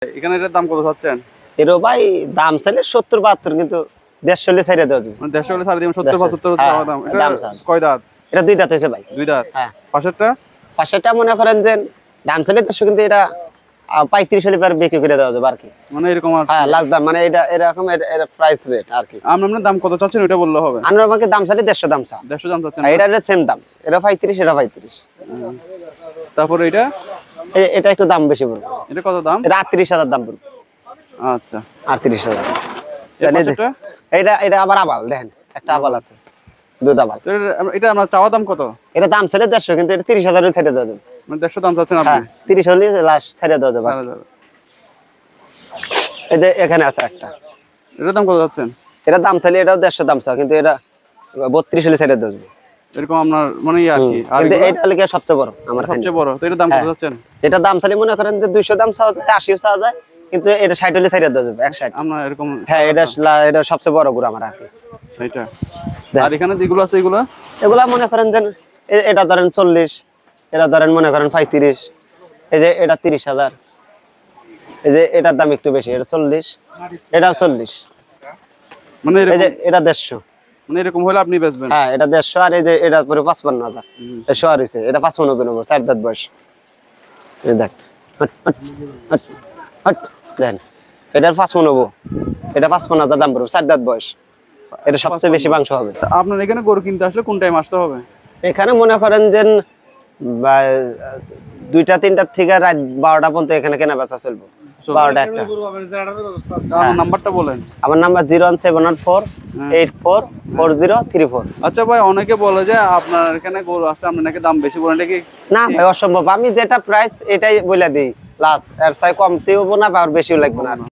এখানে এটার দাম কত চাচ্ছেন? এরও ভাই দাম চাইলে 70-72, কিন্তু 150 হলে ছেড়ে দেওয়া যাবে। মানে 150 হলে ছাড় দিবেন, 70-75 দাম। এটা দাম চান। কয় দাঁত? এটা 2 দাঁত হয়েছে ভাই। 2 দাঁত। হ্যাঁ। পাশেরটা? পাশেরটা মনে করেন যে দাম চাইলে 150, কিন্তু এটা 35 হলে পরে বিক্রি করে দেওয়া যাবে আর কি। মানে এরকম আর হ্যাঁ, লাস্ট দাম মানে এটা এরকম এর প্রাইস রেট আর কি। আপনার দাম কত চাচ্ছেন ওটা বললে হবে? আমরা আমাকে দাম চাইলে 150 দাম চা। 150 দাম চাচ্ছেন? এটা সেম দাম, এটা 35, এটা 35। তারপর এটা? এটা একটু দাম বেশি পড়বে। এটা কত দাম? এটা 38,000 দাম পড়বে। আচ্ছা, 38,000। এটা আবার আবাল দেখেন, একটা আবাল আছে, দুধ আবাল। এটা আমার চাওয়া দাম কত? এটা দাম ছেড়ে 150, কিন্তু এটা 30,000 এর ছেড়ে দেওয়া যাবে। মানে 150 দাম চাচ্ছেন আপনি? হ্যাঁ, 30 হলে লাস্ট ছেড়ে দেওয়া যাবে। এই যে এখানে আছে একটা, এটার দাম কত চাচ্ছেন? এটা দাম চাইলে এটাও 150 দাম চা, কিন্তু এটা 32 হলে ছেড়ে দেওয়া যাবে। এরকম আপনার মানে আর কি। আর কিন্তু এটা হলে সবচেয়ে বড়, আমার সবচেয়ে বড়। তো এটার দাম কত চাচ্ছেন? এটা দাম চাইলে মনে করেন যে 200 দাম চাওয়া যায়, 80 চাওয়া যায়, কিন্তু এটা 60 হলে ছেড়ে দেওয়া যাবে। 160 আপনার এরকম। হ্যাঁ, এটা সবচেয়ে বড় গুড় আমার আর কি। এইটা। আর এখানে যেগুলো আছে এগুলা মনে করেন যে এটা ধরেন 40, এটা ধরেন মনে করেন 35, এই যে এটা 30,000, এই যে এটার দাম একটু বেশি, এটা 40, এটাও 40, মানে এই যে এটা 150। মানে এরকম হলে আপনি বেচবেন? হ্যাঁ, এটা 150। আর এই যে এটা পরে 55,000, এটা শোয়ার হইছে, এটা 55 নম্বর, 4 দাঁত বয়স। এই দেখ, দেন এটার 55, এটা 55,000 দাম পড়বে, 4 দাঁত বয়স। এটা সবচেয়ে বেশি মাংস হবে। আপনার এখানে গরু কিনতে আসলে কোন টাইম আসতে হবে? এখানে মনে করেন যে 2টা-3টার থেকে রাত 12টা পর্যন্ত এখানে কেনা বেচা চলবে। 12টা 1টা। আমার নাম্বারটা বলেন। আমার নাম্বার 01714844034। আচ্ছা ভাই, অনেকে বলে যে আপনার এখানে গরু আসলে আপনি নাকি দাম বেশি বলেন, এটা কি? না ভাই, অসম্ভব। আমি যেটা প্রাইস এটাই বলে দিই লাস্ট, এর চাই কমতেও না বা বেশিও লাগবে না।